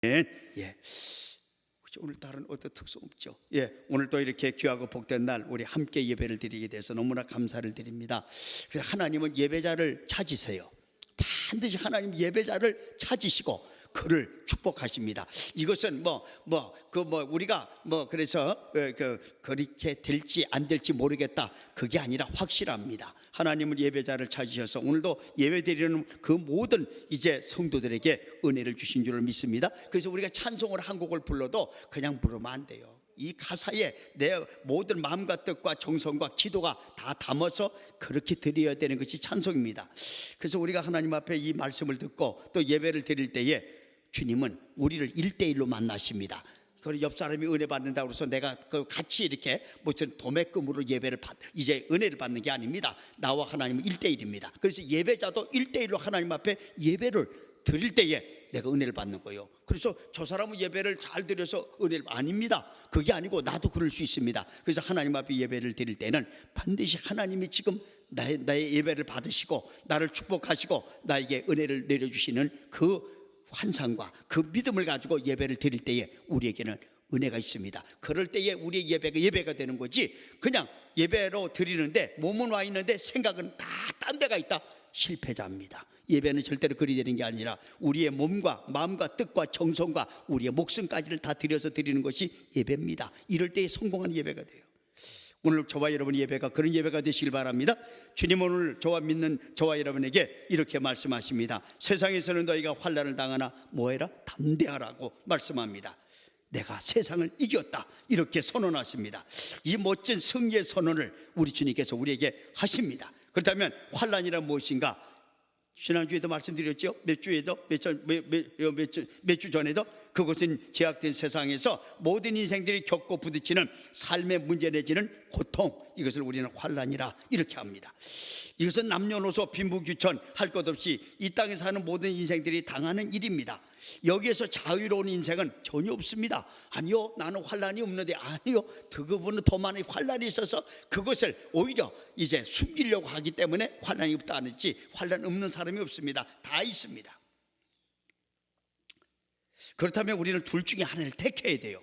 예. 오늘따라는 어떤 특성 없죠? 예, 오늘 또 이렇게 귀하고 복된 날 우리 함께 예배를 드리게 돼서 너무나 감사를 드립니다. 그래서 하나님은 예배자를 찾으세요. 반드시 하나님 예배자를 찾으시고 그를 축복하십니다. 이것은 우리가 그래서 그렇게 될지 안 될지 모르겠다, 그게 아니라 확실합니다. 하나님은 예배자를 찾으셔서 오늘도 예배드리는 그 모든 이제 성도들에게 은혜를 주신 줄을 믿습니다. 그래서 우리가 찬송을 한 곡을 불러도 그냥 부르면 안 돼요. 이 가사에 내 모든 마음과 뜻과 정성과 기도가 다 담아서 그렇게 드려야 되는 것이 찬송입니다. 그래서 우리가 하나님 앞에 이 말씀을 듣고 또 예배를 드릴 때에 주님은 우리를 1대1로 만나십니다. 그 옆 사람이 은혜 받는다고 해서 내가 같이 이렇게 무슨 도매금으로 이제 은혜를 받는 게 아닙니다. 나와 하나님은 1대1입니다. 그래서 예배자도 1대1로 하나님 앞에 예배를 드릴 때에 내가 은혜를 받는 거예요. 그래서 저 사람은 예배를 잘 드려서 은혜를, 아닙니다. 그게 아니고 나도 그럴 수 있습니다. 그래서 하나님 앞에 예배를 드릴 때는 반드시 하나님이 지금 나의 예배를 받으시고 나를 축복하시고 나에게 은혜를 내려주시는 그 환상과 그 믿음을 가지고 예배를 드릴 때에 우리에게는 은혜가 있습니다. 그럴 때에 우리의 예배가 되는 거지, 그냥 예배로 드리는데 몸은 와 있는데 생각은 다 딴 데가 있다, 실패자입니다. 예배는 절대로 그리 되는 게 아니라 우리의 몸과 마음과 뜻과 정성과 우리의 목숨까지를 다 들여서 드리는 것이 예배입니다. 이럴 때에 성공한 예배가 돼요. 오늘 저와 여러분의 예배가 그런 예배가 되시길 바랍니다. 주님은 오늘 저와 믿는 저와 여러분에게 이렇게 말씀하십니다. 세상에서는 너희가 환난을 당하나 뭐해라? 담대하라고 말씀합니다. 내가 세상을 이겼다, 이렇게 선언하십니다. 이 멋진 승리의 선언을 우리 주님께서 우리에게 하십니다. 그렇다면 환난이란 무엇인가? 지난주에도 말씀드렸죠. 몇 주 전에도 그것은 제약된 세상에서 모든 인생들이 겪고 부딪히는 삶의 문제 내지는 고통, 이것을 우리는 환난이라 이렇게 합니다. 이것은 남녀노소 빈부귀천 할 것 없이 이 땅에 사는 모든 인생들이 당하는 일입니다. 여기에서 자유로운 인생은 전혀 없습니다. 아니요, 나는 환난이 없는데, 아니요, 그분은 더 많은 환난이 있어서 그것을 오히려 이제 숨기려고 하기 때문에 환난이 없다 하는지, 환난 없는 사람이 없습니다. 다 있습니다. 그렇다면 우리는 둘 중에 하나를 택해야 돼요.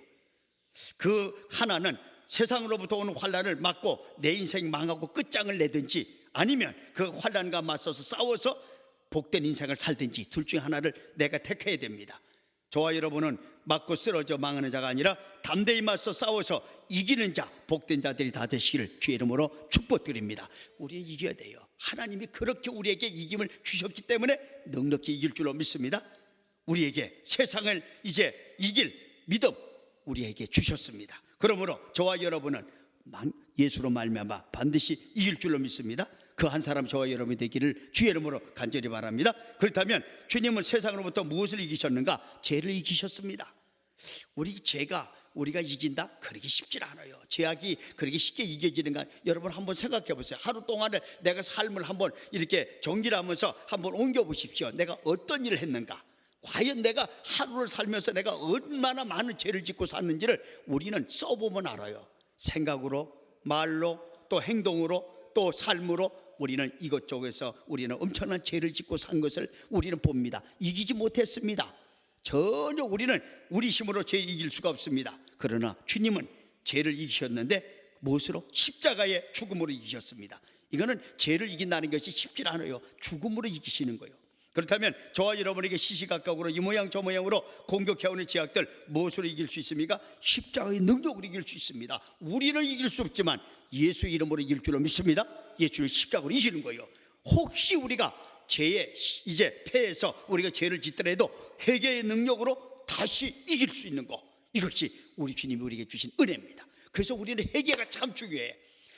그 하나는 세상으로부터 오는 환난을 막고 내 인생이 망하고 끝장을 내든지, 아니면 그 환난과 맞서서 싸워서 복된 인생을 살든지, 둘 중에 하나를 내가 택해야 됩니다. 저와 여러분은 맞고 쓰러져 망하는 자가 아니라 담대히 맞서 싸워서 이기는 자, 복된 자들이 다 되시기를 주의 이름으로 축복드립니다. 우리는 이겨야 돼요. 하나님이 그렇게 우리에게 이김을 주셨기 때문에 넉넉히 이길 줄로 믿습니다. 우리에게 세상을 이제 이길 믿음 우리에게 주셨습니다. 그러므로 저와 여러분은 예수로 말미암아 반드시 이길 줄로 믿습니다. 그 한 사람 저와 여러분이 되기를 주의 이름으로 간절히 바랍니다. 그렇다면 주님은 세상으로부터 무엇을 이기셨는가? 죄를 이기셨습니다. 우리가 이긴다? 그러기 쉽지 않아요. 죄악이 그렇게 쉽게 이겨지는가? 여러분 한번 생각해 보세요. 하루 동안에 내가 삶을 한번 이렇게 정리를 하면서 한번 옮겨 보십시오. 내가 어떤 일을 했는가? 과연 내가 하루를 살면서 내가 얼마나 많은 죄를 짓고 샀는지를 우리는 써보면 알아요. 생각으로, 말로, 또 행동으로, 또 삶으로 우리는 이것저것에서 우리는 엄청난 죄를 짓고 산 것을 우리는 봅니다. 이기지 못했습니다. 전혀 우리는 우리 힘으로 죄를 이길 수가 없습니다. 그러나 주님은 죄를 이기셨는데 무엇으로? 십자가의 죽음으로 이기셨습니다. 이거는 죄를 이긴다는 것이 쉽지 않아요. 죽음으로 이기시는 거예요. 그렇다면 저와 여러분에게 시시각각으로 이 모양 저 모양으로 공격해오는 제약들 무엇으로 이길 수 있습니까? 십자가의 능력으로 이길 수 있습니다. 우리는 이길 수 없지만 예수 이름으로 이길 줄로 믿습니다. 예수를 십자가로 이기는 거예요. 혹시 우리가 죄에 이제 패해서 우리가 죄를 짓더라도 회개의 능력으로 다시 이길 수 있는 것, 이것이 우리 주님이 우리에게 주신 은혜입니다. 그래서 우리는 회개가 참 중요해.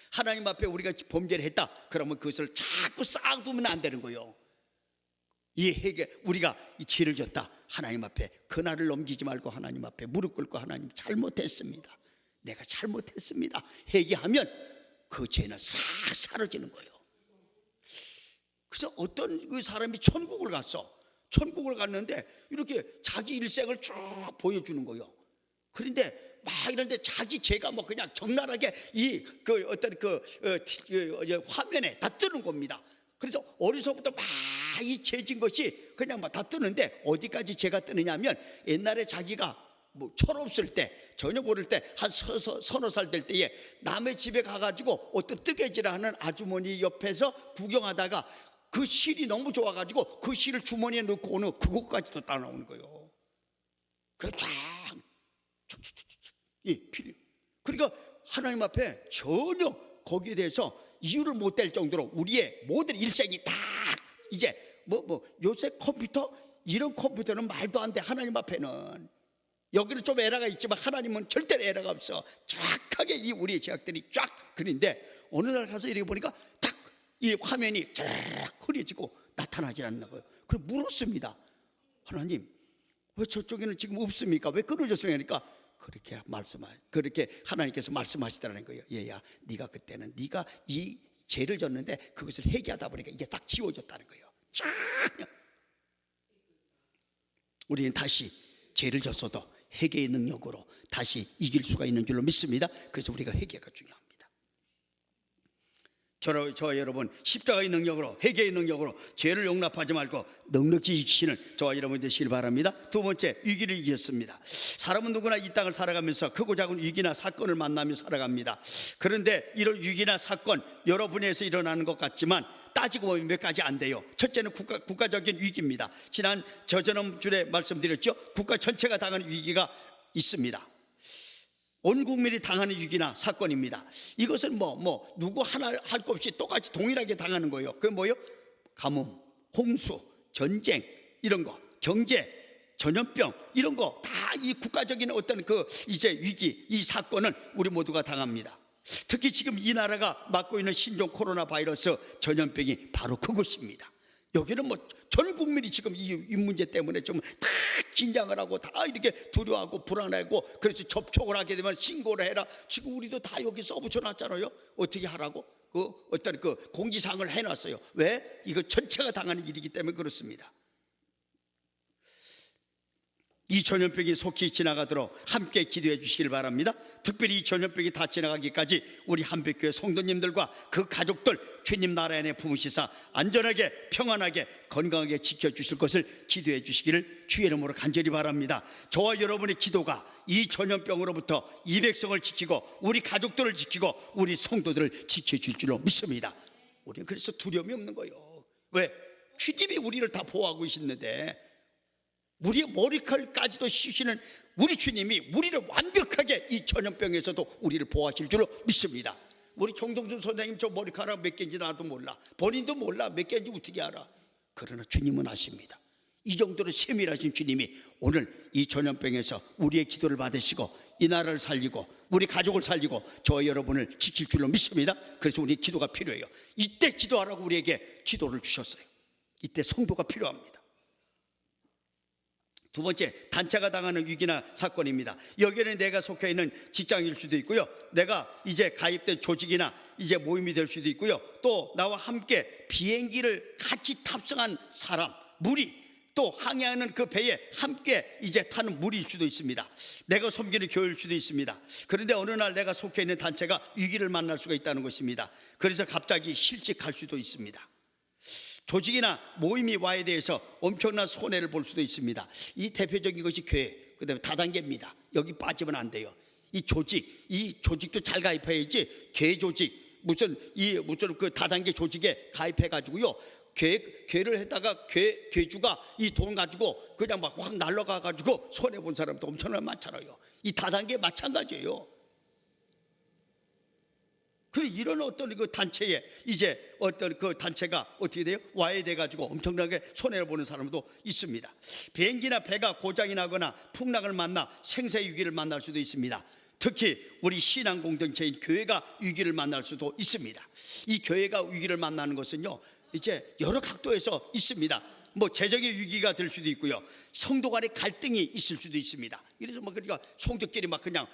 하나님 앞에 우리가 범죄를 했다 그러면 그것을 자꾸 쌓아두면 안 되는 거예요. 이 회개, 우리가 이 죄를 졌다, 하나님 앞에 그날을 넘기지 말고 하나님 앞에 무릎 꿇고 하나님 잘못했습니다, 내가 잘못했습니다 회개하면 그 죄는 싹 사라지는 거예요. 그래서 어떤 그 사람이 천국을 갔는데 이렇게 자기 일생을 쭉 보여주는 거예요. 그런데 막 이런데 자기 죄가 뭐 그냥 적나라하게 어떤 화면에 다 뜨는 겁니다. 그래서 어려서부터 막 이 죄진 것이 그냥 막 다 뜨는데, 어디까지 죄가 뜨느냐면, 옛날에 자기가 뭐 철없을 때, 전혀 모를 때, 한 서너 살 될 때에 남의 집에 가가지고 어떤 뜨개질하는 아주머니 옆에서 구경하다가 그 실이 너무 좋아가지고 그 실을 주머니에 넣고 오는 그것까지도 따라오는 거예요. 그래서 이 필요. 그러니까 하나님 앞에 전혀 거기에 대해서 이유를 못 댈 정도로 우리의 모든 일생이 다 이제 요새 컴퓨터, 이런 컴퓨터는 말도 안 돼. 하나님 앞에는 여기는 좀 에러가 있지만 하나님은 절대로 에러가 없어. 정확하게 이 우리의 제약들이 쫙. 그런데 어느 날 가서 이렇게 보니까 딱 이 화면이 쫙 흐려지고 나타나지 않는 거예요. 그래서 물었습니다. 하나님, 왜 저쪽에는 지금 없습니까? 왜 끊어졌습니까? 그렇게 하나님께서 말씀하시더라는 거예요. 얘야, 네가 그때는 네가 이 죄를 졌는데 그것을 회개하다 보니까 이게 딱 지워졌다는 거예요. 쫙. 우리는 다시 죄를 졌어도 회개의 능력으로 다시 이길 수가 있는 줄로 믿습니다. 그래서 우리가 회개가 중요합니다. 저와 여러분, 십자가의 능력으로, 회개의 능력으로 죄를 용납하지 말고 넉넉히 지키시는 저와 여러분 되시길 바랍니다. 두 번째, 위기를 이겼습니다. 사람은 누구나 이 땅을 살아가면서 크고 작은 위기나 사건을 만나며 살아갑니다. 그런데 이런 위기나 사건 여러 분야에서 일어나는 것 같지만 따지고 보면 몇 가지 안 돼요. 첫째는 국가적인 위기입니다. 지난 저저번주에 말씀드렸죠. 국가 전체가 당하는 위기가 있습니다. 온 국민이 당하는 위기나 사건입니다. 이것은 누구 하나 할 것 없이 똑같이 동일하게 당하는 거예요. 그게 뭐예요? 가뭄, 홍수, 전쟁, 이런 거, 경제, 전염병, 이런 거 다 이 국가적인 어떤 이제 위기, 이 사건은 우리 모두가 당합니다. 특히 지금 이 나라가 맡고 있는 신종 코로나 바이러스 전염병이 바로 그것입니다. 여기는 전 국민이 지금 이 문제 때문에 좀 다 긴장을 하고 다 이렇게 두려워하고 불안하고, 그래서 접촉을 하게 되면 신고를 해라. 지금 우리도 다 여기 써붙여 놨잖아요. 어떻게 하라고? 어떤 공지사항을 해놨어요. 왜? 이거 전체가 당하는 일이기 때문에 그렇습니다. 이 전염병이 속히 지나가도록 함께 기도해 주시길 바랍니다. 특별히 이 전염병이 다 지나가기까지 우리 한백교회 성도님들과 그 가족들 주님 나라 안에 품으시사 안전하게 평안하게 건강하게 지켜주실 것을 기도해 주시기를 주의 이름으로 간절히 바랍니다. 저와 여러분의 기도가 이 전염병으로부터 이 백성을 지키고 우리 가족들을 지키고 우리 성도들을 지켜줄 줄로 믿습니다. 우리는 그래서 두려움이 없는 거예요. 왜? 주님이 우리를 다 보호하고 계시는데, 우리의 머리칼까지도 씻으시는 우리 주님이 우리를 완벽하게 이 전염병에서도 우리를 보호하실 줄로 믿습니다. 우리 정동준 선생님 저 머리카락 몇 개인지 나도 몰라. 본인도 몰라. 몇 개인지 어떻게 알아. 그러나 주님은 아십니다. 이 정도로 세밀하신 주님이 오늘 이 전염병에서 우리의 기도를 받으시고 이 나라를 살리고 우리 가족을 살리고 저와 여러분을 지킬 줄로 믿습니다. 그래서 우리 기도가 필요해요. 이때 기도하라고 우리에게 기도를 주셨어요. 이때 성도가 필요합니다. 두 번째, 단체가 당하는 위기나 사건입니다. 여기에는 내가 속해 있는 직장일 수도 있고요, 내가 이제 가입된 조직이나 이제 모임이 될 수도 있고요, 또 나와 함께 비행기를 같이 탑승한 사람, 무리, 또 항해하는 그 배에 함께 이제 타는 무리일 수도 있습니다. 내가 섬기는 교회일 수도 있습니다. 그런데 어느 날 내가 속해 있는 단체가 위기를 만날 수가 있다는 것입니다. 그래서 갑자기 실직할 수도 있습니다. 조직이나 모임이 와에 대해서 엄청난 손해를 볼 수도 있습니다. 이 대표적인 것이 교회, 그다음에 다단계입니다. 여기 빠지면 안 돼요. 이 조직도 잘 가입해야지. 교회 조직 무슨 그 다단계 조직에 가입해 가지고요, 교회를 했다가 교주가 이 돈 가지고 그냥 막 확 날라가 가지고 손해 본 사람도 엄청나게 많잖아요. 이 다단계 마찬가지예요. 그리고 이런 어떤 그 단체에 이제 어떤 그 단체가 어떻게 돼요? 와해돼 가지고 엄청나게 손해를 보는 사람도 있습니다. 비행기나 배가 고장이 나거나 풍랑을 만나 생사의 위기를 만날 수도 있습니다. 특히 우리 신앙 공동체인 교회가 위기를 만날 수도 있습니다. 이 교회가 위기를 만나는 것은요, 이제 여러 각도에서 있습니다. 재정의 위기가 될 수도 있고요, 성도 간의 갈등이 있을 수도 있습니다. 이래서 그러니까 성도끼리 막 그냥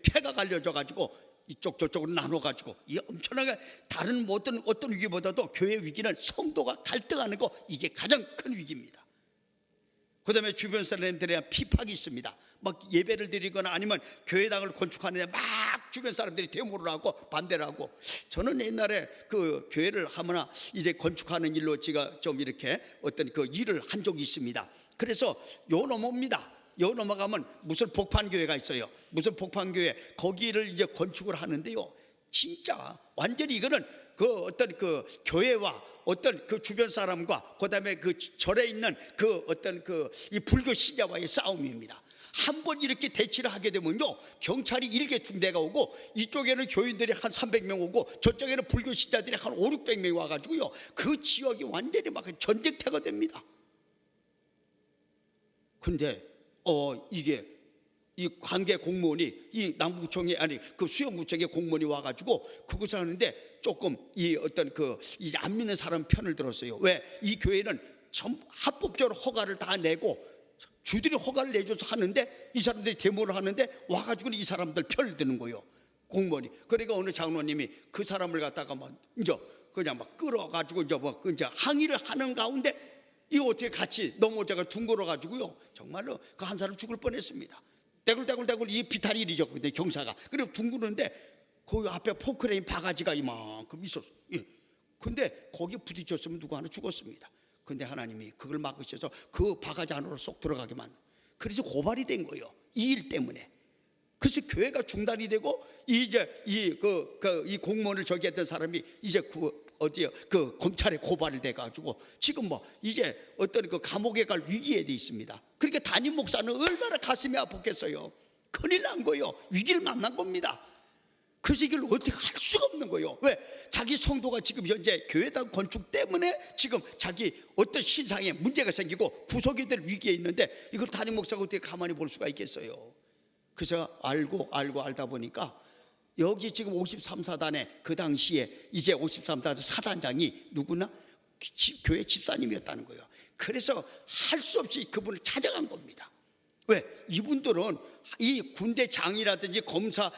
패가 갈려져 가지고 이쪽 저쪽으로 나눠가지고, 이 엄청나게 다른 어떤 위기보다도 교회 위기는 성도가 갈등하는 거, 이게 가장 큰 위기입니다. 그다음에 주변 사람들에 대한 피팍이 있습니다. 막 예배를 드리거나 아니면 교회당을 건축하는데 막 주변 사람들이 데모를 하고 반대를 하고, 저는 옛날에 그 교회를 하거나 이제 건축하는 일로 제가 좀 이렇게 어떤 그 일을 한 적이 있습니다. 그래서 요 넘어옵니다. 요 넘어가면 무슨 복판교회가 있어요. 무슨 복판교회, 거기를 이제 건축을 하는데요, 진짜 완전히 이거는 그 어떤 그 교회와 어떤 그 주변 사람과 그다음에 그 절에 있는 그 어떤 그 이 불교 신자와의 싸움입니다. 한번 이렇게 대치를 하게 되면요, 경찰이 일개 중대가 오고, 이쪽에는 교인들이 한 300명 오고, 저쪽에는 불교 신자들이 한 5, 600명이 와가지고요, 그 지역이 완전히 막 전쟁터가 됩니다. 근데 이게 이 관계 공무원이, 이 남부구청에 아니 그 수영구청의 공무원이 와가지고 그것을 하는데 조금 이 어떤 그 이제 안 믿는 사람 편을 들었어요. 왜? 이 교회는 합법적으로 허가를 다 내고 주들이 허가를 내줘서 하는데, 이 사람들이 데모를 하는데 와가지고 이 사람들 편을 드는 거예요, 공무원이. 그러니까 어느 장로님이 그 사람을 갖다가 이제 그냥 막 끌어가지고 이제 항의를 하는 가운데 이 어떻게 같이 넘어져가 둥글어 가지고요, 정말로 그 한 사람 죽을 뻔했습니다. 대굴대굴 이 비탈이 일이죠. 근데 경사가 그리고 둥그는데 거기 앞에 포크레인 바가지가 이만큼 있었어. 예. 근데 거기 부딪혔으면 누구 하나 죽었습니다. 근데 하나님이 그걸 막으셔서 그 바가지 안으로 쏙 들어가게만. 그래서 고발이 된 거예요, 이 일 때문에. 그래서 교회가 중단이 되고, 이제 이 공무원을 저기 했던 사람이 이제 그 검찰에 고발이 돼가지고 지금 이제 어떤 그 감옥에 갈 위기에 돼 있습니다. 그러니까 담임 목사는 얼마나 가슴이 아팠겠어요. 큰일 난 거예요. 위기를 만난 겁니다. 그래서 이걸 어떻게 할 수가 없는 거예요. 왜? 자기 성도가 지금 현재 교회당 건축 때문에 지금 자기 어떤 신상에 문제가 생기고 구속이 될 위기에 있는데, 이걸 담임 목사가 어떻게 가만히 볼 수가 있겠어요. 그래서 알다 보니까 여기 지금 53사단에 그 당시에 이제 53사단 사단장이 누구나 교회 집사님이었다는 거예요. 그래서 할 수 없이 그분을 찾아간 겁니다. 왜? 이분들은 이 군대장이라든지 검사,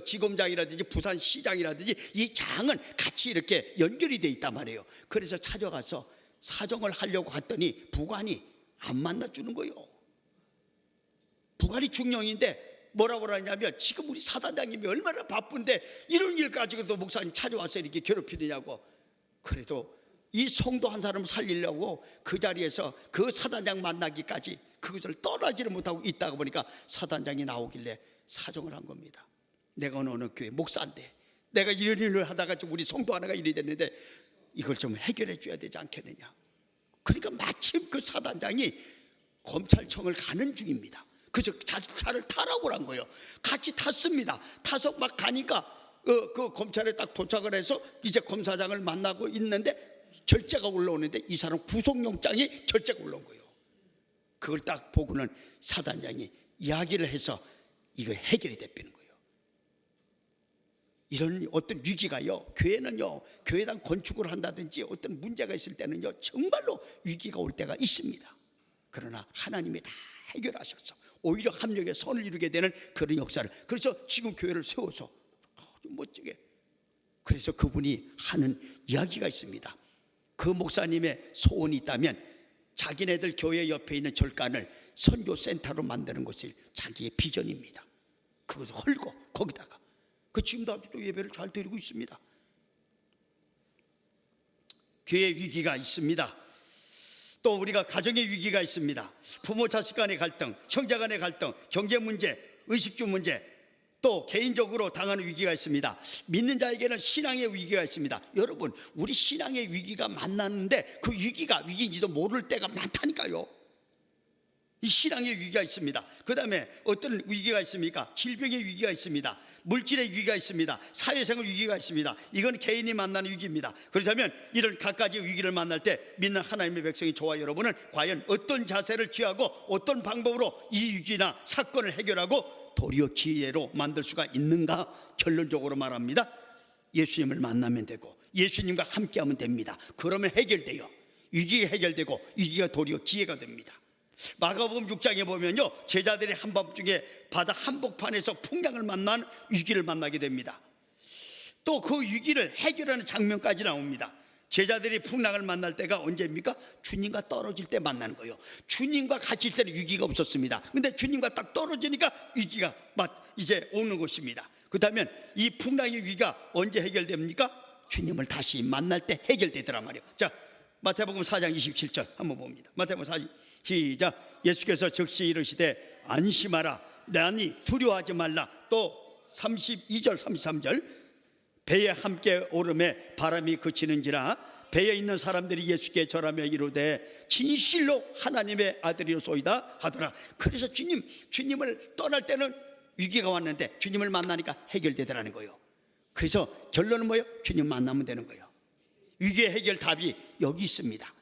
지검장이라든지 부산시장이라든지 이 장은 같이 이렇게 연결이 돼 있단 말이에요. 그래서 찾아가서 사정을 하려고 갔더니 부관이 안 만나주는 거예요. 부관이 중령인데 뭐라고 하냐면, 지금 우리 사단장님이 얼마나 바쁜데 이런 일 가지고도 목사님 찾아와서 이렇게 괴롭히느냐고. 그래도 이 성도 한 사람 살리려고 그 자리에서 그 사단장 만나기까지 그것을 떠나지를 못하고 있다가 보니까 사단장이 나오길래 사정을 한 겁니다. 내가 어느 교회 목사인데 내가 이런 일을 하다가 좀 우리 성도 하나가 일이 됐는데 이걸 좀 해결해 줘야 되지 않겠느냐. 그러니까 마침 그 사단장이 검찰청을 가는 중입니다. 그래서 자기 차를 타라고 한 거예요. 같이 탔습니다. 타서 막 가니까 그 검찰에 딱 도착을 해서 이제 검사장을 만나고 있는데 결재가 올라오는데, 이 사람 구속영장이 결재가 올라온 거예요. 그걸 딱 보고는 사단장이 이야기를 해서 이거 해결이 되는 거예요. 이런 어떤 위기가요, 교회는요, 교회당 건축을 한다든지 어떤 문제가 있을 때는요, 정말로 위기가 올 때가 있습니다. 그러나 하나님이 다 해결하셔서 오히려 합력의 선을 이루게 되는 그런 역사를, 그래서 지금 교회를 세워서 아주 멋지게, 그래서 그분이 하는 이야기가 있습니다. 그 목사님의 소원이 있다면 자기네들 교회 옆에 있는 절간을 선교센터로 만드는 것이 자기의 비전입니다. 그것을 헐고 거기다가 지금도 아직도 예배를 잘 드리고 있습니다. 교회 위기가 있습니다. 또 우리가 가정의 위기가 있습니다. 부모 자식 간의 갈등, 형제 간의 갈등, 경제 문제, 의식주 문제, 또 개인적으로 당하는 위기가 있습니다. 믿는 자에게는 신앙의 위기가 있습니다. 여러분, 우리 신앙의 위기가 만났는데 그 위기가 위기인지도 모를 때가 많다니까요. 이 신앙의 위기가 있습니다. 그 다음에 어떤 위기가 있습니까? 질병의 위기가 있습니다. 물질의 위기가 있습니다. 사회생활 위기가 있습니다. 이건 개인이 만나는 위기입니다. 그렇다면 이런 각가지 위기를 만날 때 믿는 하나님의 백성이 저와 여러분은 과연 어떤 자세를 취하고 어떤 방법으로 이 위기나 사건을 해결하고 도리어 기회로 만들 수가 있는가? 결론적으로 말합니다. 예수님을 만나면 되고 예수님과 함께하면 됩니다. 그러면 해결돼요. 위기가 해결되고 위기가 도리어 기회가 됩니다. 마가복음 6장에 보면요, 제자들이 한밤중에 바다 한복판에서 풍랑을 만난 위기를 만나게 됩니다. 또 그 위기를 해결하는 장면까지 나옵니다. 제자들이 풍랑을 만날 때가 언제입니까? 주님과 떨어질 때 만나는 거예요. 주님과 같이 있을 때는 위기가 없었습니다. 근데 주님과 딱 떨어지니까 위기가 이제 오는 것입니다. 그렇다면 이 풍랑의 위기가 언제 해결됩니까? 주님을 다시 만날 때 해결되더란 말이에요. 자, 마태복음 4장 27절 한번 봅니다. 마태복음 4장 시작. 예수께서 즉시 이르시되 안심하라, 나니 두려워하지 말라. 또 32절 33절 배에 함께 오름에 바람이 그치는지라 배에 있는 사람들이 예수께 절하며 이르되 진실로 하나님의 아들이로소이다 하더라. 그래서 주님을 떠날 때는 위기가 왔는데 주님을 만나니까 해결되더라는 거예요. 그래서 결론은 뭐예요? 주님 만나면 되는 거예요. 위기의 해결 답이 여기 있습니다.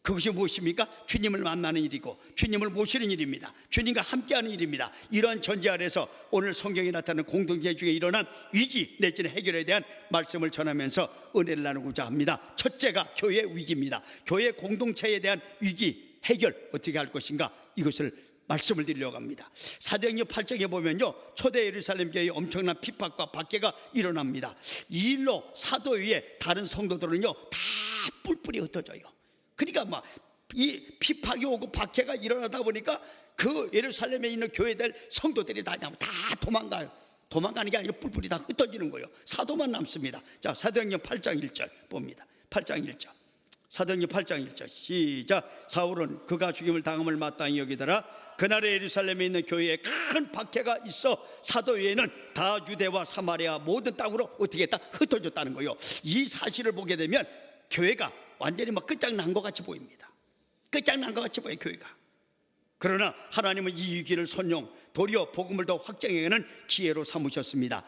그것이 무엇입니까? 주님을 만나는 일이고 주님을 모시는 일입니다. 주님과 함께하는 일입니다. 이러한 전제 아래서 오늘 성경에 나타나는 공동체 중에 일어난 위기 내지는 해결에 대한 말씀을 전하면서 은혜를 나누고자 합니다. 첫째가 교회 위기입니다. 교회 공동체에 대한 위기 해결 어떻게 할 것인가, 이것을 말씀을 드리려고 합니다. 사도행전 8장에 보면요, 초대 예루살렘 교회에 엄청난 핍박과 박해가 일어납니다. 이 일로 사도회의 다른 성도들은요 다 뿔뿔이 흩어져요. 그러니까 이 핍박이 오고 박해가 일어나다 보니까 그 예루살렘에 있는 교회들 성도들이 다 도망가요. 도망가는 게 아니라 뿔뿔이 다 흩어지는 거예요. 사도만 남습니다. 자, 사도행전 8장 1절 봅니다. 8장 1절 사도행전 8장 1절 시작. 사울은 그가 죽임을 당함을 마땅히 여기더라. 그날에 예루살렘에 있는 교회에 큰 박해가 있어 사도회에는 다 유대와 사마리아 모든 땅으로 어떻게 했다? 흩어졌다는 거예요. 이 사실을 보게 되면 교회가 완전히 끝장난 것 같이 보입니다. 끝장난 것 같이 보여요, 교회가. 그러나 하나님은 이 위기를 선용, 도리어 복음을 더 확장하는 기회로 삼으셨습니다.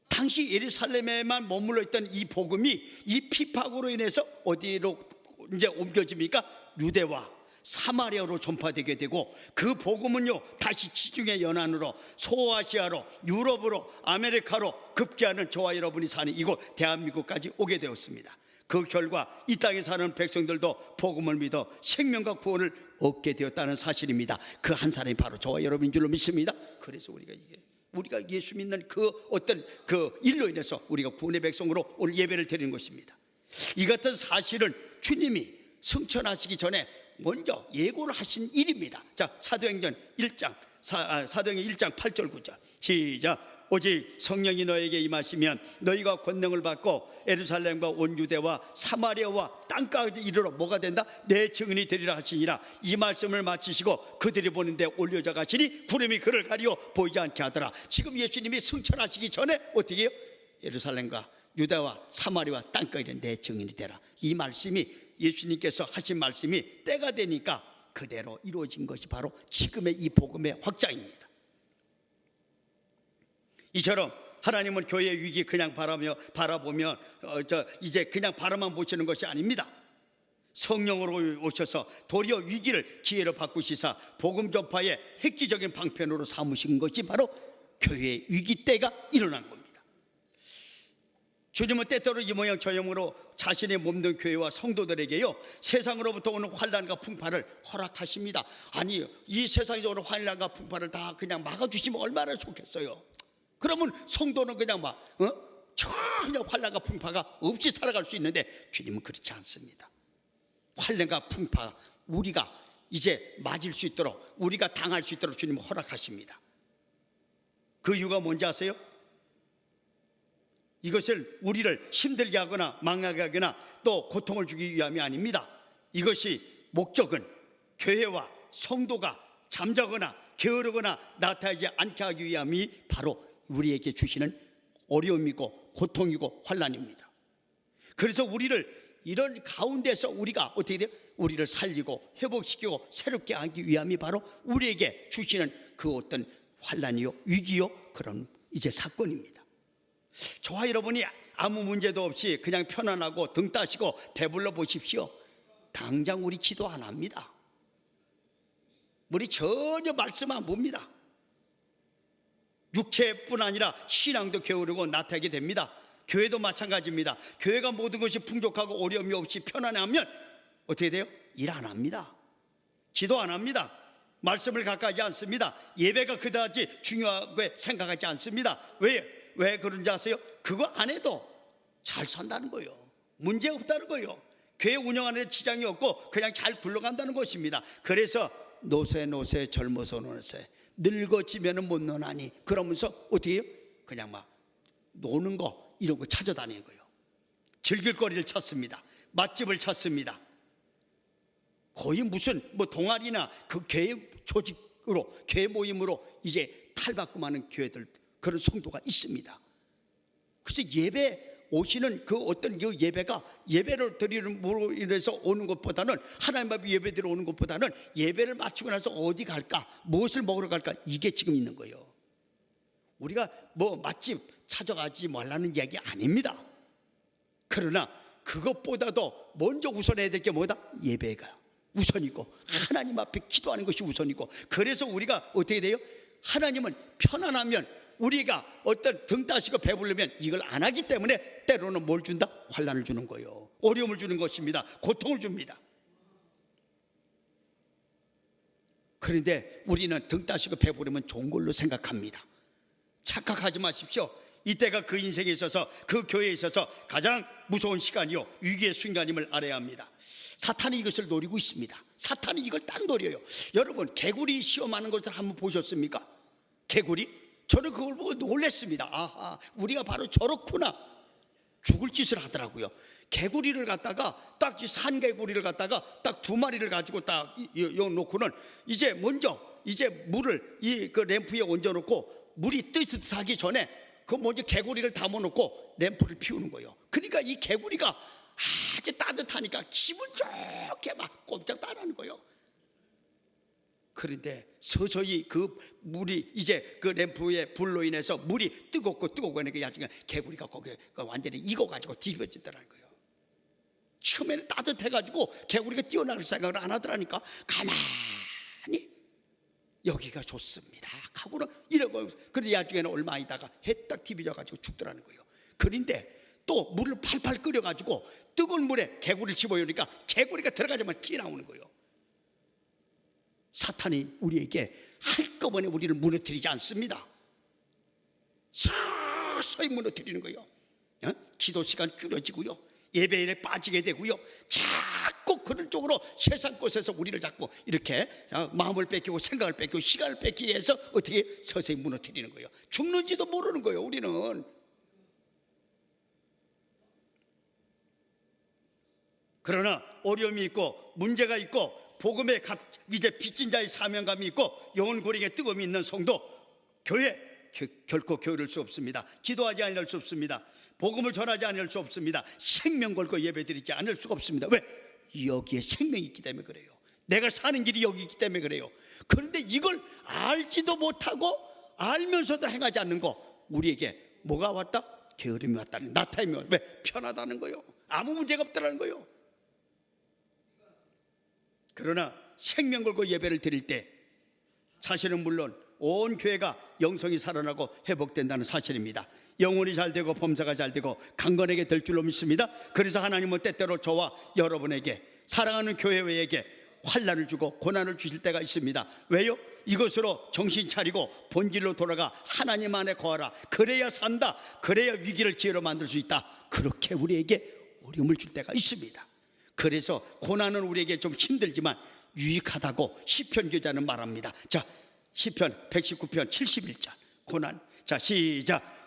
당시 예루살렘에만 머물러 있던 이 복음이 이 핍박으로 인해서 어디로 이제 옮겨집니까? 유대와 사마리아로 전파되게 되고, 그 복음은요 다시 지중해 연안으로, 소아시아로, 유럽으로, 아메리카로 급기야는 저와 여러분이 사는 이곳 대한민국까지 오게 되었습니다. 그 결과 이 땅에 사는 백성들도 복음을 믿어 생명과 구원을 얻게 되었다는 사실입니다. 그 한 사람이 바로 저와 여러분인 줄로 믿습니다. 그래서 우리가 예수 믿는 그 어떤 그 일로 인해서 우리가 구원의 백성으로 오늘 예배를 드리는 것입니다. 이 같은 사실은 주님이 승천하시기 전에 먼저 예고를 하신 일입니다. 자, 사도행전 1장 8절 9절 시작. 오직 성령이 너에게 임하시면 너희가 권능을 받고 예루살렘과 온 유대와 사마리아와 땅까지 이르러 뭐가 된다? 내 증인이 되리라 하시니라. 이 말씀을 마치시고 그들이 보는데 올려져 가시니 구름이 그를 가리어 보이지 않게 하더라. 지금 예수님이 승천하시기 전에 어떻게 해요? 예루살렘과 유대와 사마리아와 땅까지 내 증인이 되라. 이 말씀이, 예수님께서 하신 말씀이 때가 되니까 그대로 이루어진 것이 바로 지금의 이 복음의 확장입니다. 이처럼 하나님은 교회의 위기 그냥 바라보면 이제 그냥 바라만 보시는 것이 아닙니다. 성령으로 오셔서 도리어 위기를 기회로 바꾸시사 복음 전파의 획기적인 방편으로 삼으신 것이 바로 교회의 위기 때가 일어난 겁니다. 주님은 때때로 이 모양 저 형으로 자신의 몸된 교회와 성도들에게요 세상으로부터 오는 환난과 풍파를 허락하십니다. 아니, 이 세상에서 오는 환난과 풍파를 다 그냥 막아주시면 얼마나 좋겠어요. 그러면 성도는 그냥 전혀 환난과 풍파가 없이 살아갈 수 있는데 주님은 그렇지 않습니다. 환난과 풍파 우리가 이제 맞을 수 있도록, 우리가 당할 수 있도록 주님은 허락하십니다. 그 이유가 뭔지 아세요? 이것을 우리를 힘들게 하거나 망하게 하거나 또 고통을 주기 위함이 아닙니다. 이것이 목적은 교회와 성도가 잠자거나 게으르거나 나타나지 않게 하기 위함이 바로 우리에게 주시는 어려움이고 고통이고 환난입니다. 그래서 우리를 이런 가운데서 우리가 어떻게 돼요? 우리를 살리고 회복시키고 새롭게 하기 위함이 바로 우리에게 주시는 그 어떤 환난이요 위기요 그런 이제 사건입니다. 저와 여러분이 아무 문제도 없이 그냥 편안하고 등 따시고 배불러 보십시오. 당장 우리 기도 안 합니다. 우리 전혀 말씀 안 봅니다. 육체뿐 아니라 신앙도 게으르고 나태하게 됩니다. 교회도 마찬가지입니다. 교회가 모든 것이 풍족하고 어려움이 없이 편안하면 어떻게 돼요? 일 안 합니다. 기도 안 합니다. 말씀을 가까이 않습니다. 예배가 그다지 중요하게 생각하지 않습니다. 왜 그런지 아세요? 그거 안 해도 잘 산다는 거예요. 문제 없다는 거예요. 교회 운영하는 데 지장이 없고 그냥 잘 굴러간다는 것입니다. 그래서 노세 젊어서 노세 늙어지면 못 노나니 그러면서 어떻게 해요? 그냥 막 노는 거 이런 거 찾아다니는 거예요. 즐길 거리를 찾습니다. 맛집을 찾습니다. 거의 무슨 뭐 동아리나 그 교회 조직으로 교회 모임으로 이제 탈바꿈 하는 교회들 그런 성도가 있습니다. 그래서 예배 오시는 그 어떤 그 예배가 예배를 드리는 으로 인해서 오는 것보다는 하나님 앞에 예배 드리러 오는 것보다는 예배를 마치고 나서 어디 갈까 무엇을 먹으러 갈까 이게 지금 있는 거예요. 우리가 뭐 맛집 찾아가지 말라는 이야기 아닙니다. 그러나 그것보다도 먼저 우선해야 될 게 뭐다? 예배가 우선이고 하나님 앞에 기도하는 것이 우선이고 그래서 우리가 어떻게 돼요? 하나님은 편안하면 우리가 어떤 등 따시고 배부르면 이걸 안 하기 때문에 때로는 뭘 준다? 환난을 주는 거예요. 어려움을 주는 것입니다. 고통을 줍니다. 그런데 우리는 등 따시고 배부르면 좋은 걸로 생각합니다. 착각하지 마십시오. 이때가 그 인생에 있어서 그 교회에 있어서 가장 무서운 시간이요 위기의 순간임을 알아야 합니다. 사탄이 이것을 노리고 있습니다. 사탄이 이걸 딱 노려요. 여러분 개구리 시험하는 것을 한번 보셨습니까? 개구리? 저는 그걸 보고 놀랐습니다. 아하, 우리가 바로 저렇구나. 죽을 짓을 하더라고요. 개구리를 갖다가 딱 산개구리를 갖다가 딱 2마리를 가지고 딱 놓고는 이제 먼저 이제 물을 이 그 램프에 얹어놓고 물이 뜨뜻하기 전에 그 먼저 개구리를 담아놓고 램프를 피우는 거예요. 그러니까 이 개구리가 아주 따뜻하니까 기분 좋게 막 꼼짝 따라하는 거예요. 그런데 서서히 그 물이 이제 그 램프의 불로 인해서 물이 뜨겁고 하니까 나중에 개구리가 거기에 완전히 익어가지고 뒤집어지더라는 거예요. 처음에는 따뜻해가지고 개구리가 뛰어나갈 생각을 안 하더라니까 가만히 여기가 좋습니다 하고는 이러고 그런데 나중에는 얼마 있다가 해 딱 뒤집어져가지고 죽더라는 거예요. 그런데 또 물을 팔팔 끓여가지고 뜨거운 물에 개구리를 집어넣으니까 개구리가 들어가자마자 튀어나오는 거예요. 사탄이 우리에게 한꺼번에 우리를 무너뜨리지 않습니다. 서서히 무너뜨리는 거예요. 기도 시간 줄어지고요 예배에 빠지게 되고요 자꾸 그런 쪽으로 세상 곳에서 우리를 자꾸 이렇게 마음을 뺏기고 생각을 뺏기고 시간을 뺏기기 위해서 어떻게 서서히 무너뜨리는 거예요. 죽는지도 모르는 거예요. 우리는 그러나 어려움이 있고 문제가 있고 복음에 이제 빚진 자의 사명감이 있고 영혼 고리에 뜨거움이 있는 성도 교회 결코 게으를 수 없습니다. 기도하지 않을 수 없습니다. 복음을 전하지 않을 수 없습니다. 생명 걸고 예배드리지 않을 수가 없습니다. 왜? 여기에 생명이 있기 때문에 그래요. 내가 사는 길이 여기 있기 때문에 그래요. 그런데 이걸 알지도 못하고 알면서도 행하지 않는 거 우리에게 뭐가 왔다? 게으름이 왔다는 나타임이 왔다. 왜? 편하다는 거예요. 아무 문제가 없다는 거예요. 그러나 생명 걸고 예배를 드릴 때 사실은 물론 온 교회가 영성이 살아나고 회복된다는 사실입니다. 영혼이 잘 되고 범사가 잘 되고 강건하게 될 줄로 믿습니다. 그래서 하나님은 때때로 저와 여러분에게 사랑하는 교회에게 환난을 주고 고난을 주실 때가 있습니다. 왜요? 이것으로 정신 차리고 본질로 돌아가 하나님 안에 거하라. 그래야 산다. 그래야 위기를 기회로 만들 수 있다. 그렇게 우리에게 어려움을 줄 때가 있습니다. 그래서 고난은 우리에게 좀 힘들지만 유익하다고 시편 기자는 말합니다. 자, 시편 119편 71절 고난. 자, 시작.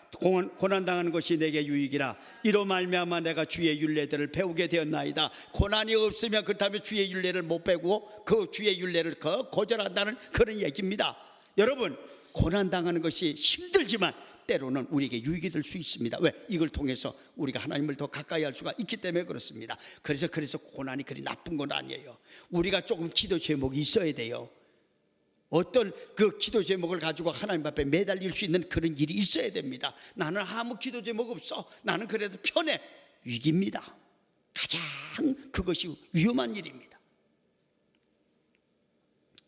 고난당하는 것이 내게 유익이라. 이로 말미암아 내가 주의 율례들을 배우게 되었나이다. 고난이 없으면 그렇다면 주의 율례를 못 배우고 그 주의 율례를 거절한다는 그런 얘기입니다. 여러분, 고난당하는 것이 힘들지만 때로는 우리에게 유익이 될 수 있습니다. 왜? 이걸 통해서 우리가 하나님을 더 가까이 할 수가 있기 때문에 그렇습니다. 그래서 고난이 그리 나쁜 건 아니에요. 우리가 조금 기도 제목이 있어야 돼요. 어떤 그 기도 제목을 가지고 하나님 앞에 매달릴 수 있는 그런 일이 있어야 됩니다. 나는 아무 기도 제목 없어. 나는 그래도 편해. 위기입니다. 가장 그것이 위험한 일입니다.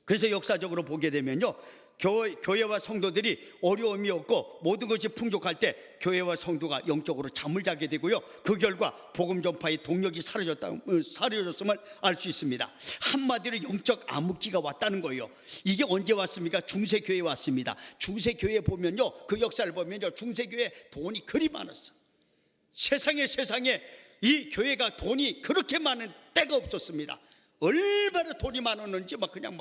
그래서 역사적으로 보게 되면요, 교회와 성도들이 어려움이 없고 모든 것이 풍족할 때 교회와 성도가 영적으로 잠을 자게 되고요, 그 결과 복음 전파의 동력이 사라졌음을 알 수 있습니다. 한마디로 영적 암흑기가 왔다는 거예요. 이게 언제 왔습니까? 중세교회에 왔습니다. 중세교회 보면요, 그 역사를 보면요, 중세교회 돈이 그리 많았어. 세상에 이 교회가 돈이 그렇게 많은 때가 없었습니다. 얼마나 돈이 많았는지 막 그냥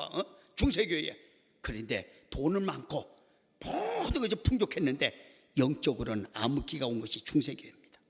중세교회. 그런데 돈은 많고 모든 것이 풍족했는데 영적으로는 암흑기가 온 것이 중세교회입니다.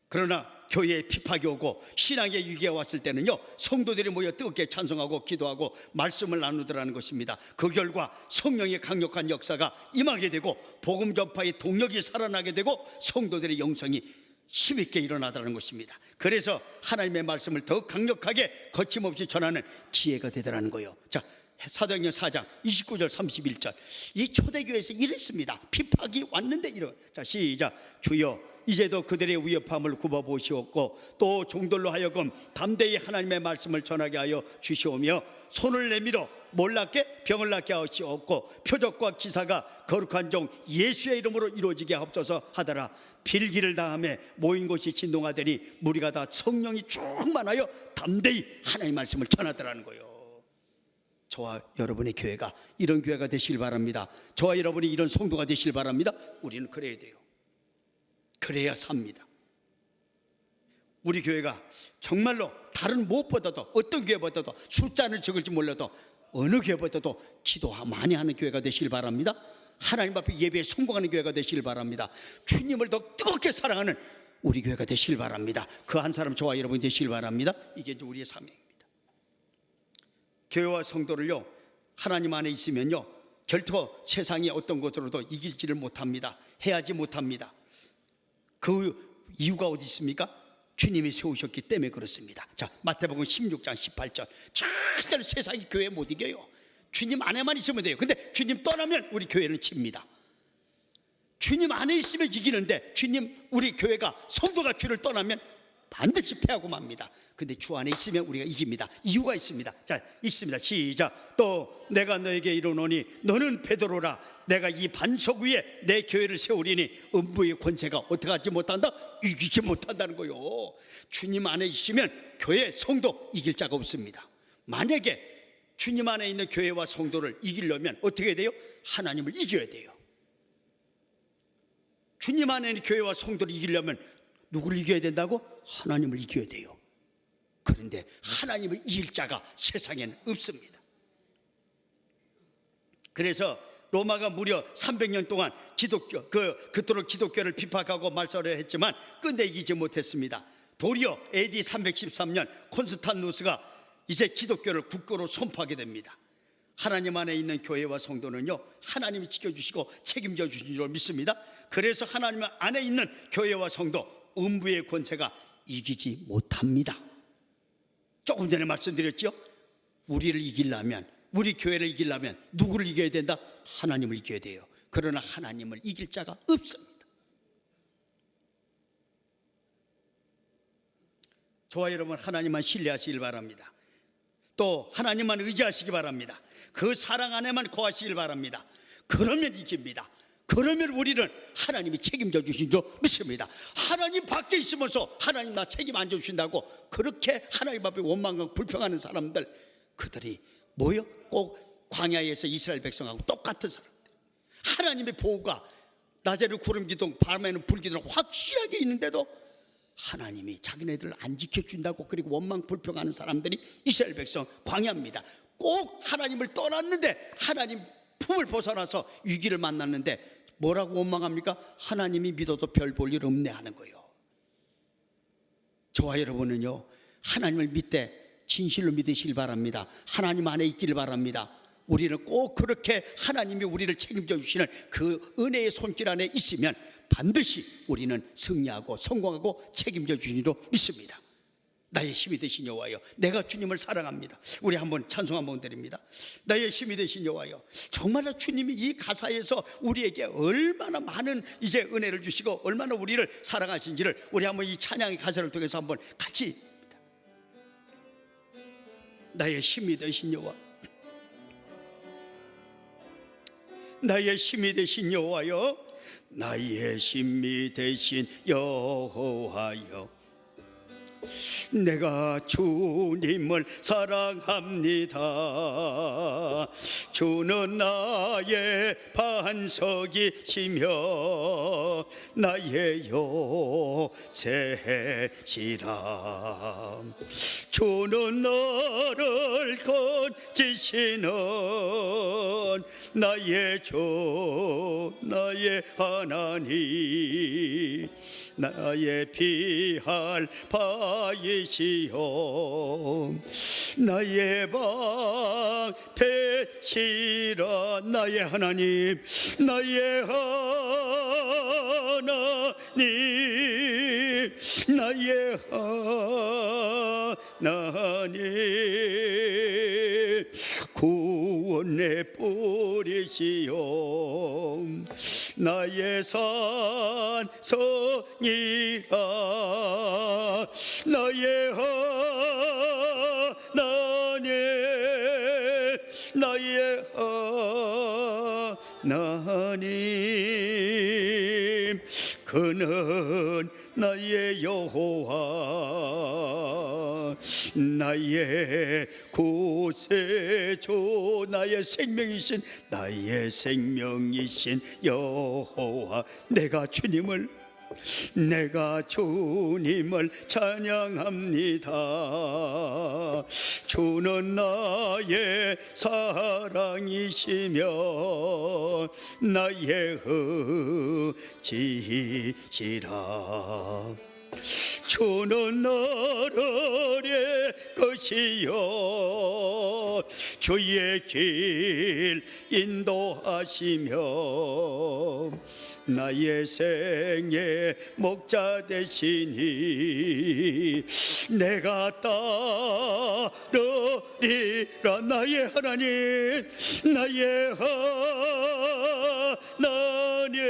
그러나 교회에 핍박이 오고 신앙의 위기가 왔을 때는요, 성도들이 모여 뜨겁게 찬송하고 기도하고 말씀을 나누더라는 것입니다. 그 결과 성령의 강력한 역사가 임하게 되고 복음 전파의 동력이 살아나게 되고 성도들의 영성이 힘있게 일어나더라는 것입니다. 그래서 하나님의 말씀을 더 강력하게 거침없이 전하는 기회가 되더라는 거예요. 자, 사도행전 4장 29절 31절. 이 초대교회에서 이랬습니다. 핍박이 왔는데 자, 시작. 주여 이제도 그들의 위협함을 굽어보시옵고 또 종들로 하여금 담대히 하나님의 말씀을 전하게 하여 주시오며 손을 내밀어 몰랐게 병을 낫게 하시옵고 표적과 기사가 거룩한 종 예수의 이름으로 이루어지게 하옵소서 하더라. 빌기를 다함에 모인 곳이 진동하더니 무리가 다 성령이 충만하여 담대히 하나님의 말씀을 전하더라는 거예요. 저와 여러분의 교회가 이런 교회가 되시길 바랍니다. 저와 여러분이 이런 성도가 되시길 바랍니다. 우리는 그래야 돼요. 그래야 삽니다. 우리 교회가 정말로 다른 무엇보다도 어떤 교회보다도 숫자는 적을지 몰라도 어느 교회보다도 기도 많이 하는 교회가 되시길 바랍니다. 하나님 앞에 예배에 성공하는 교회가 되시길 바랍니다. 주님을 더 뜨겁게 사랑하는 우리 교회가 되시길 바랍니다. 그 한 사람 저와 여러분이 되시길 바랍니다. 이게 이제 우리의 사명입니다. 교회와 성도를요, 하나님 안에 있으면요 결코 세상의 어떤 것으로도 이길지를 못합니다. 해하지 못합니다. 그 이유가 어디 있습니까? 주님이 세우셨기 때문에 그렇습니다. 자, 마태복음 16장 18절. 절대로 세상이 교회 못 이겨요. 주님 안에만 있으면 돼요. 근데 주님 떠나면 우리 교회는 칩니다. 주님 안에 있으면 이기는데 주님, 우리 교회가 성도가 주를 떠나면 반드시 패하고 맙니다. 근데 주 안에 있으면 우리가 이깁니다. 이유가 있습니다. 자, 읽습니다. 시작. 또 내가 너에게 이르노니 너는 베드로라. 내가 이 반석 위에 내 교회를 세우리니 음부의 권세가 어떻게 하지 못한다? 이기지 못한다는 거요. 주님 안에 있으면 교회 성도 이길 자가 없습니다. 만약에 주님 안에 있는 교회와 성도를 이기려면 어떻게 해야 돼요? 하나님을 이겨야 돼요. 주님 안에 있는 교회와 성도를 이기려면 누구를 이겨야 된다고? 하나님을 이겨야 돼요. 그런데 하나님을 이길 자가 세상에는 없습니다. 그래서 로마가 무려 300년 동안 그토록 기독교를 비판하고 말살을 했지만 끝내 이기지 못했습니다. 도리어 AD 313년 콘스탄누스가 이제 기독교를 국교로 선포하게 됩니다. 하나님 안에 있는 교회와 성도는요, 하나님이 지켜주시고 책임져 주신 줄 믿습니다. 그래서 하나님 안에 있는 교회와 성도 음부의 권세가 이기지 못합니다. 조금 전에 말씀드렸죠. 우리를 이기려면, 우리 교회를 이기려면 누구를 이겨야 된다? 하나님을 이겨야 돼요. 그러나 하나님을 이길 자가 없습니다. 저와 여러분, 하나님만 신뢰하시길 바랍니다. 또 하나님만 의지하시기 바랍니다. 그 사랑 안에만 거하시길 바랍니다. 그러면 이깁니다. 그러면 우리는 하나님이 책임져 주신 줄 믿습니다. 하나님 밖에 있으면서 하나님 나 책임 안 져주신다고 그렇게 하나님 앞에 원망하고 불평하는 사람들, 그들이 뭐요? 꼭 광야에서 이스라엘 백성하고 똑같은 사람들. 하나님의 보호가 낮에는 구름기둥 밤에는 불기둥 확실하게 있는데도 하나님이 자기네들을 안 지켜준다고 그리고 원망 불평하는 사람들이 이스라엘 백성 광야입니다. 꼭 하나님을 떠났는데 하나님 품을 벗어나서 위기를 만났는데 뭐라고 원망합니까? 하나님이 믿어도 별 볼 일 없네 하는 거예요. 저와 여러분은요, 하나님을 믿되 진실로 믿으시길 바랍니다. 하나님 안에 있기를 바랍니다. 우리는 꼭 그렇게 하나님이 우리를 책임져 주시는 그 은혜의 손길 안에 있으면 반드시 우리는 승리하고 성공하고 책임져 주시리로 믿습니다. 나의 힘이 되신 여호와여, 내가 주님을 사랑합니다. 우리 한번 찬송 한번 드립니다. 나의 힘이 되신 여호와여, 정말로 주님이 이 가사에서 우리에게 얼마나 많은 이제 은혜를 주시고 얼마나 우리를 사랑하신지를 우리 한번 이 찬양의 가사를 통해서 한번 같이, 나의 힘이 되신 여호와, 나의 힘이 되신 여호와여, 나의 힘이 되신 여호와여, 내가 주님을 사랑합니다. 주는 나의 반석이시며 나의 요새시라. 주는 나를 건지시는 나의 주 나의 하나님, 나의 피할 바이시여 나의 방패시라. 나의 하나님, 나의 하나님, 나의 하나님, 구원의 뿌리시여 나의 산성이라. 나의 하나님, 나의 하나님, 그는 나의 여호와, 나의 구세주, 나의 생명이신, 나의 생명이신 여호와. 내가 주님을 찬양합니다. 주는 나의 사랑이시며 나의 의지시라. 주는 나를 것이요 주의 길 인도하시며 나의 생의 목자 되시니 내가 따르리라. 나의 하나님, 나의 하나님,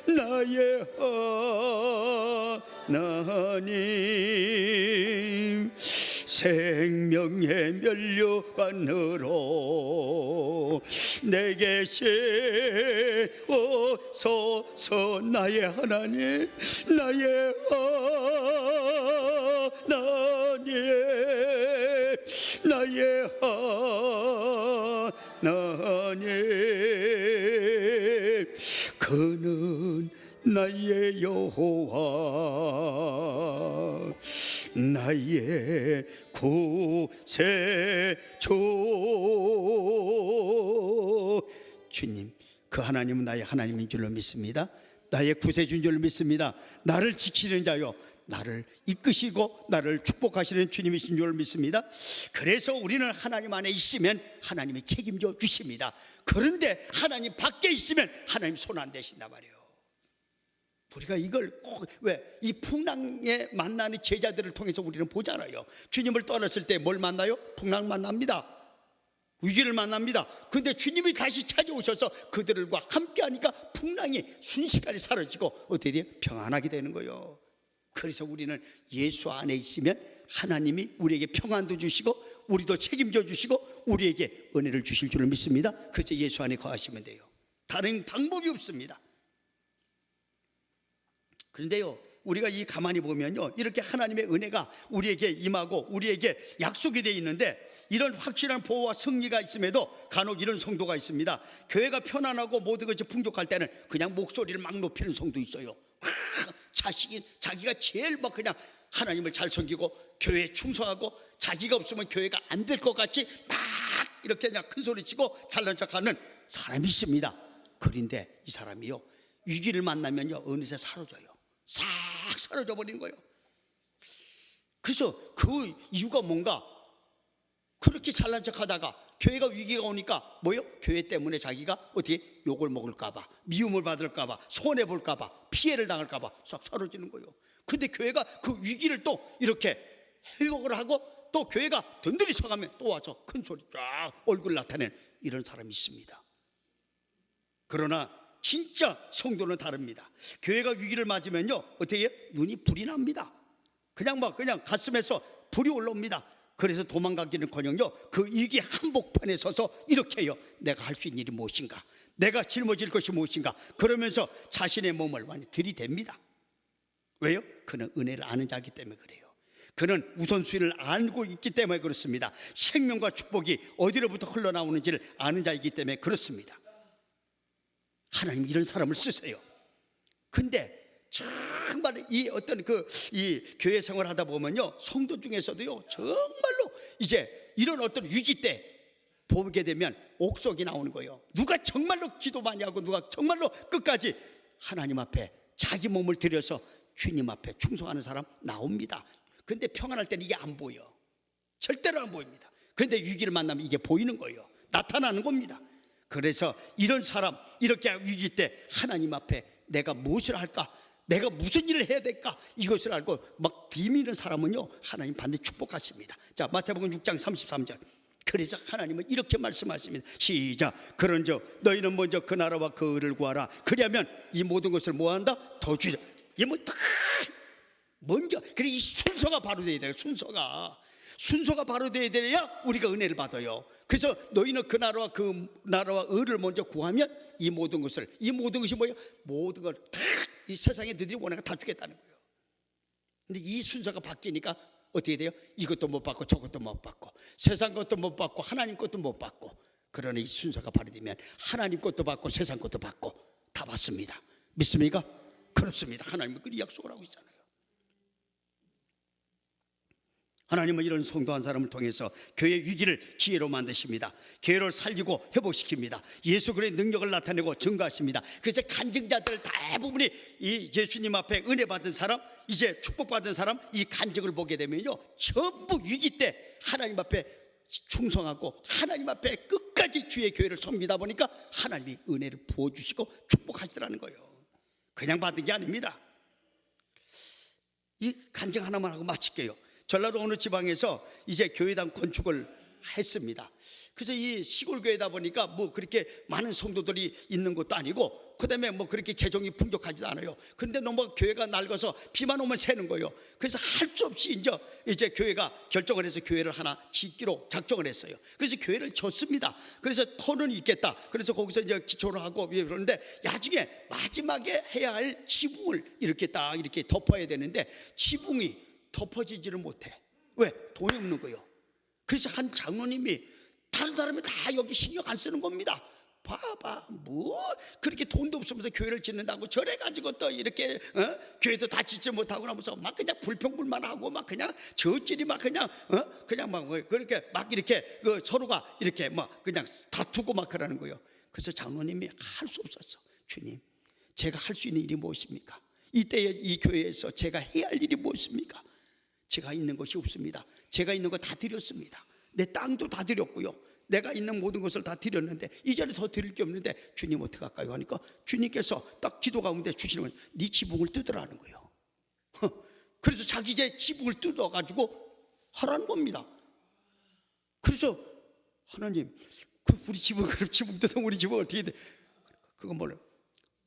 나의 하나님, 생명의 면류관으로 내게 세워서서 나의 하나님, 나의 하나님, 나의 하나님, 그는 나의 여호와, 나의 구세주. 주님, 그 하나님은 나의 하나님인 줄로 믿습니다. 나의 구세주인 줄로 믿습니다. 나를 지키는 자요, 나를 이끄시고 나를 축복하시는 주님이신 줄 믿습니다. 그래서 우리는 하나님 안에 있으면 하나님이 책임져 주십니다. 그런데 하나님 밖에 있으면 하나님 손 안 대신단 말이에요. 우리가 이걸 꼭, 왜? 이 풍랑에 만나는 제자들을 통해서 우리는 보잖아요. 주님을 떠났을 때 뭘 만나요? 풍랑 만납니다. 위기를 만납니다. 근데 주님이 다시 찾아오셔서 그들과 함께 하니까 풍랑이 순식간에 사라지고 어떻게 돼요? 평안하게 되는 거예요. 그래서 우리는 예수 안에 있으면 하나님이 우리에게 평안도 주시고 우리도 책임져 주시고 우리에게 은혜를 주실 줄을 믿습니다. 그래서 예수 안에 거하시면 돼요. 다른 방법이 없습니다. 그런데요, 우리가 이 가만히 보면요, 이렇게 하나님의 은혜가 우리에게 임하고 우리에게 약속이 되어 있는데 이런 확실한 보호와 승리가 있음에도 간혹 이런 성도가 있습니다. 교회가 편안하고 모든 것이 풍족할 때는 그냥 목소리를 막 높이는 성도 있어요. 자기가 제일 막 그냥 하나님을 잘 섬기고 교회에 충성하고 자기가 없으면 교회가 안 될 것 같이 막 이렇게 그냥 큰 소리 치고 잘난 척하는 사람이 있습니다. 그런데 이 사람이요, 위기를 만나면요 어느새 사라져요. 싹 사라져 버리는 거예요. 그래서 그 이유가 뭔가, 그렇게 잘난 척하다가 교회가 위기가 오니까 뭐요? 교회 때문에 자기가 어떻게 욕을 먹을까봐, 미움을 받을까봐, 손해볼까봐, 피해를 당할까봐 싹 사라지는 거예요. 근데 교회가 그 위기를 또 이렇게 회복을 하고 또 교회가 든든히 서가면 또 와서 큰 소리 쫙 얼굴 나타내는 이런 사람이 있습니다. 그러나 진짜 성도는 다릅니다. 교회가 위기를 맞으면요 어떻게 해요? 눈이 불이 납니다. 그냥 가슴에서 불이 올라옵니다. 그래서 도망가기는커녕요 그 위기 한복판에 서서 이렇게 해요. 내가 할 수 있는 일이 무엇인가, 내가 짊어질 것이 무엇인가, 그러면서 자신의 몸을 많이 들이댑니다. 왜요? 그는 은혜를 아는 자이기 때문에 그래요. 그는 우선순위를 알고 있기 때문에 그렇습니다. 생명과 축복이 어디로부터 흘러나오는지를 아는 자이기 때문에 그렇습니다. 하나님 이런 사람을 쓰세요. 근데 정말 이 어떤 이 교회 생활을 하다 보면요, 성도 중에서도요, 정말로 이제 이런 어떤 위기 때 보게 되면 옥석이 나오는 거예요. 누가 정말로 기도 많이 하고 누가 정말로 끝까지 하나님 앞에 자기 몸을 들여서 주님 앞에 충성하는 사람 나옵니다. 근데 평안할 때는 이게 안 보여. 절대로 안 보입니다. 근데 위기를 만나면 이게 보이는 거예요. 나타나는 겁니다. 그래서 이런 사람, 이렇게 위기 때 하나님 앞에 내가 무엇을 할까, 내가 무슨 일을 해야 될까, 이것을 알고 막 디미는 사람은요, 하나님 반드시 축복하십니다. 자, 마태복음 6장 33절. 그래서 하나님은 이렇게 말씀하십니다. 시작. 그런즉 너희는 먼저 그 나라와 그 의를 구하라. 그리하면 이 모든 것을 뭐한다? 더 주자. 이 뭐 다 먼저, 그래, 이 순서가 바로 돼야 돼요. 순서가 바로 돼야 돼야 우리가 은혜를 받아요. 그래서 너희는 그 나라와 의를 먼저 구하면 이 모든 것이 뭐예요? 모든 걸 다 이 세상에 너희들이 원하는 거 다 주겠다는 거예요. 근데 이 순서가 바뀌니까 어떻게 돼요? 이것도 못 받고 저것도 못 받고 세상 것도 못 받고 하나님 것도 못 받고. 그러나 이 순서가 바로 되면 하나님 것도 받고 세상 것도 받고 다 받습니다. 믿습니까? 그렇습니다. 하나님은 그 약속을 하고 있잖아요. 하나님은 이런 성도 한 사람을 통해서 교회 위기를 지혜로 만드십니다. 교회를 살리고 회복시킵니다. 예수 그리스도의 능력을 나타내고 증거하십니다. 그래서 간증자들 대부분이 이 예수님 앞에 은혜 받은 사람, 이제 축복받은 사람, 이 간증을 보게 되면요, 전부 위기 때 하나님 앞에 충성하고 하나님 앞에 끝까지 주의 교회를 섬기다 보니까 하나님이 은혜를 부어주시고 축복하시더라는 거예요. 그냥 받은 게 아닙니다. 이 간증 하나만 하고 마칠게요. 전라도 어느 지방에서 이제 교회당 건축을 했습니다. 그래서 이 시골 교회다 보니까 뭐 그렇게 많은 성도들이 있는 것도 아니고, 그다음에 뭐 그렇게 재정이 풍족하지도 않아요. 그런데 너무 교회가 낡아서 비만 오면 새는 거예요. 그래서 할 수 없이 이제 교회가 결정을 해서 교회를 하나 짓기로 작정을 했어요. 그래서 교회를 졌습니다. 그래서 터는 있겠다. 그래서 거기서 이제 기초를 하고, 그런데 나중에 마지막에 해야 할 지붕을 이렇게 딱 이렇게 덮어야 되는데 지붕이 덮어지지를 못해. 왜? 돈이 없는 거예요. 그래서 한 장로님이 다른 사람이 다 여기 신경 안 쓰는 겁니다. 봐봐, 뭐 그렇게 돈도 없으면서 교회를 짓는다고 저래가지고 또 이렇게 교회도 다 짓지 못하고 나면서 막 그냥 불평불만하고 막 그냥 저질이 막 그냥 막 그렇게 막 이렇게 서로가 이렇게 막 그냥 다투고 막 그러는 거예요. 그래서 장로님이 할 수 없었어. 주님, 제가 할 수 있는 일이 무엇입니까? 이때에 이 교회에서 제가 해야 할 일이 무엇입니까? 제가 있는 것이 없습니다. 제가 있는 거 다 드렸습니다. 내 땅도 다 드렸고요. 내가 있는 모든 것을 다 드렸는데 이제는 더 드릴 게 없는데 주님 어떻게 할까요? 하니까 주님께서 딱 기도 가운데 주시는 건 네 지붕을 뜯으라는 거예요. 그래서 자기 이제 지붕을 뜯어가지고 하라는 겁니다. 그래서 하나님, 우리 지붕, 그럼 지붕 뜯으면 우리 집은 어떻게 돼? 그거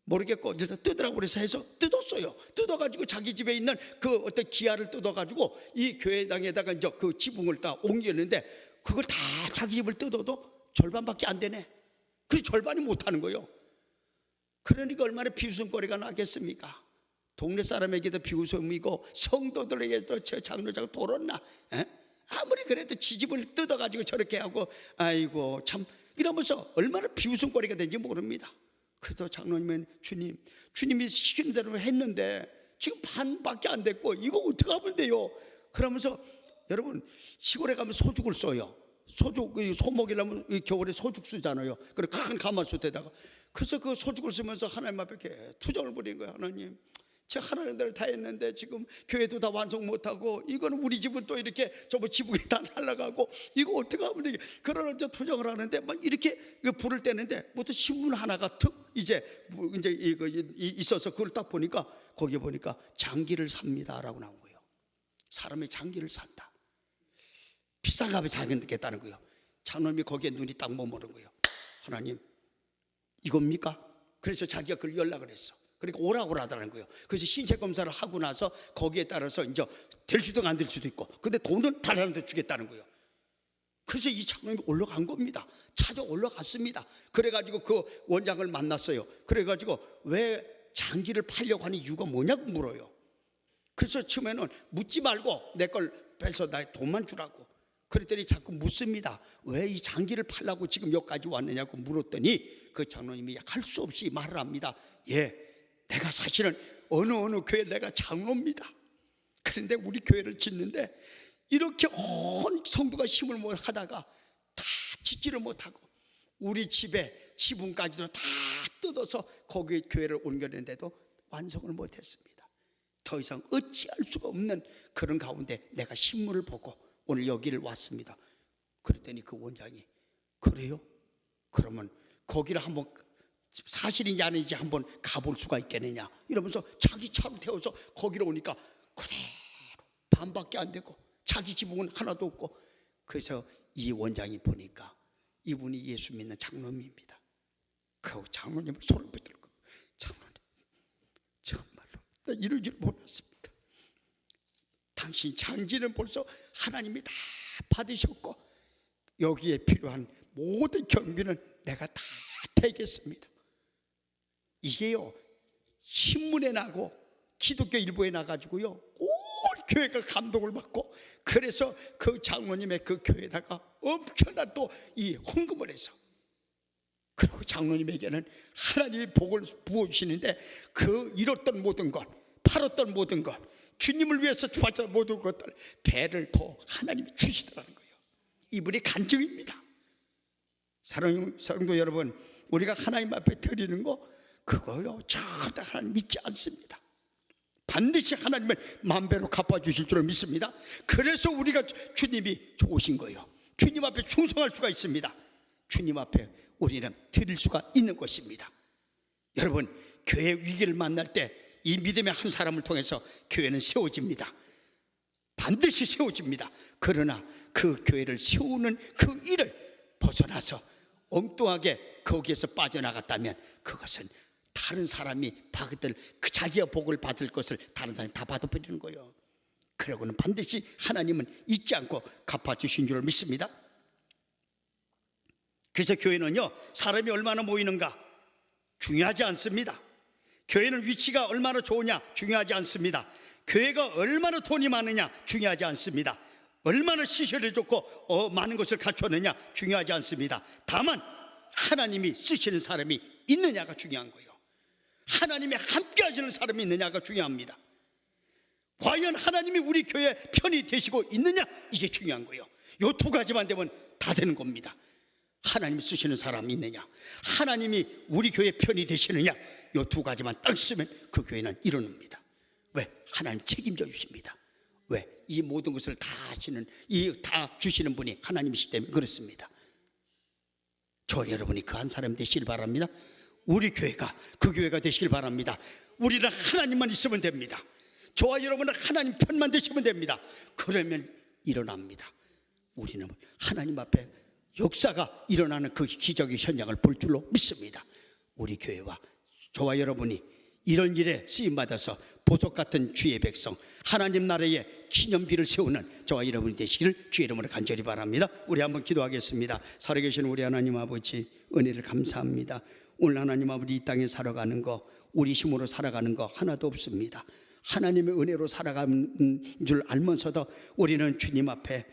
모르겠고 그래서 뜯으라고 그래서 해서 뜯었어요. 뜯어가지고 자기 집에 있는 그 어떤 기아를 뜯어가지고 이 교회당에다가 이제 그 지붕을 다 옮겼는데 그걸 다 자기 집을 뜯어도 절반밖에 안 되네. 그래 절반이 못하는 거예요. 그러니까 얼마나 비웃음거리가 나겠습니까? 동네 사람에게도 비웃음이고 성도들에게도 저 장로자가 돌았나? 아무리 그래도 지집을 뜯어가지고 저렇게 하고 아이고 참 이러면서 얼마나 비웃음거리가 되는지 모릅니다. 그래서 장로님은 주님이 시키는 대로 했는데 지금 반밖에 안 됐고 이거 어떻게 하면 돼요? 그러면서 여러분 시골에 가면 소죽을 써요. 소죽 소먹이려면 겨울에 소죽 쓰잖아요. 그래 큰 가마솥에다가. 그래서 그 소죽을 쓰면서 하나님 앞에 이렇게 투정을 부리는 거예요. 하나님, 제가 하라는 대로 다 했는데 지금 교회도 다 완성 못하고 이거는 우리 집은 또 이렇게 저뭐 지붕이 다 날아가고 이거 어떻게 하면 되게 그러는 저 투정을 하는데 막 이렇게 불을 떼는데 뭐또 신문 하나가 툭 이제 이거 있어서 그걸 딱 보니까 거기에 보니까 장기를 삽니다라고 나온 거예요. 사람이 장기를 산다. 비싼 값에 사겠다는 거예요. 장로님이 거기에 눈이 딱 머무는 거예요. 하나님, 이겁니까? 그래서 자기가 그걸 연락을 했어. 그러니까 오라고 하더라는 거예요. 그래서 신체 검사를 하고 나서 거기에 따라서 이제 될 수도 안 될 수도 있고, 근데 돈은 다른 사람한테 주겠다는 거예요. 그래서 이 장로님이 올라간 겁니다. 찾아 올라갔습니다. 그래가지고 그 원장을 만났어요. 그래가지고 왜 장기를 팔려고 하는 이유가 뭐냐고 물어요. 그래서 처음에는 묻지 말고 내 걸 빼서 나 돈만 주라고 그랬더니 자꾸 묻습니다. 왜 이 장기를 팔라고 지금 여기까지 왔느냐고 물었더니 그 장로님이 할 수 없이 말을 합니다. 예, 내가 사실은 어느 교회 내가 장로입니다. 그런데 우리 교회를 짓는데 이렇게 온 성도가 힘을 못 하다가 다 짓지를 못하고 우리 집에 지붕까지도 다 뜯어서 거기에 교회를 옮겼는데도 완성을 못했습니다. 더 이상 어찌할 수가 없는 그런 가운데 내가 신문을 보고 오늘 여기를 왔습니다. 그랬더니 그 원장이 그래요? 그러면 거기를 한번 사실인지 아닌지 한번 가볼 수가 있겠느냐 이러면서 자기 차로 태워서 거기로 오니까 그대로 반밖에 안 되고 자기 지붕은 하나도 없고 그래서 이 원장이 보니까 이분이 예수 믿는 장로님입니다. 그 장로님을 손을 붙들고 장로님 정말로 나 이럴 줄 몰랐습니다. 당신 장지는 벌써 하나님이 다 받으셨고 여기에 필요한 모든 경비는 내가 다 대겠습니다. 이게요 신문에 나고 기독교 일보에 나가지고요 온 교회가 감동을 받고 그래서 그 장로님의 그 교회에다가 엄청난 또 이 헌금을 해서 그리고 장로님에게는 하나님이 복을 부어주시는데 그 잃었던 모든 것 팔았던 모든 것 주님을 위해서 받았던 모든 것들 배를 더 하나님이 주시더라는 거예요. 이분이 간증입니다. 사랑하는 성도 여러분, 우리가 하나님 앞에 드리는 거 그거요 절대 하나님 믿지 않습니다. 반드시 하나님을 만배로 갚아주실 줄 믿습니다. 그래서 우리가 주님이 오신 거예요. 주님 앞에 충성할 수가 있습니다. 주님 앞에 우리는 드릴 수가 있는 것입니다. 여러분, 교회 위기를 만날 때 이 믿음의 한 사람을 통해서 교회는 세워집니다. 반드시 세워집니다. 그러나 그 교회를 세우는 그 일을 벗어나서 엉뚱하게 거기에서 빠져나갔다면 그것은 다른 사람이 받을 그 자기의 복을 받을 것을 다른 사람이 다 받아버리는 거예요. 그러고는 반드시 하나님은 잊지 않고 갚아주신 줄 믿습니다. 그래서 교회는요 사람이 얼마나 모이는가 중요하지 않습니다. 교회는 위치가 얼마나 좋으냐 중요하지 않습니다. 교회가 얼마나 돈이 많으냐 중요하지 않습니다. 얼마나 시설이 좋고 많은 것을 갖췄느냐 중요하지 않습니다. 다만 하나님이 쓰시는 사람이 있느냐가 중요한 거예요. 하나님이 함께 하시는 사람이 있느냐가 중요합니다. 과연 하나님이 우리 교회 편이 되시고 있느냐 이게 중요한 거예요. 이 두 가지만 되면 다 되는 겁니다. 하나님이 쓰시는 사람이 있느냐 하나님이 우리 교회 편이 되시느냐 이 두 가지만 딱 쓰면 그 교회는 일어납니다. 왜? 하나님 책임져 주십니다. 왜? 이 모든 것을 다 하시는 다 주시는 분이 하나님이시기 때문에 그렇습니다. 저 여러분이 그 한 사람 되시길 바랍니다. 우리 교회가 그 교회가 되시길 바랍니다. 우리는 하나님만 있으면 됩니다. 저와 여러분은 하나님 편만 되시면 됩니다. 그러면 일어납니다. 우리는 하나님 앞에 역사가 일어나는 그 기적의 현장을 볼 줄로 믿습니다. 우리 교회와 저와 여러분이 이런 일에 쓰임받아서 보석 같은 주의 백성 하나님 나라의 기념비를 세우는 저와 여러분이 되시기를 주의 이름으로 간절히 바랍니다. 우리 한번 기도하겠습니다. 살아계신 우리 하나님 아버지 은혜를 감사합니다. 오늘 하나님 아버지 이 땅에 살아가는 거 우리 힘으로 살아가는 거 하나도 없습니다. 하나님의 은혜로 살아가는 줄 알면서도 우리는 주님 앞에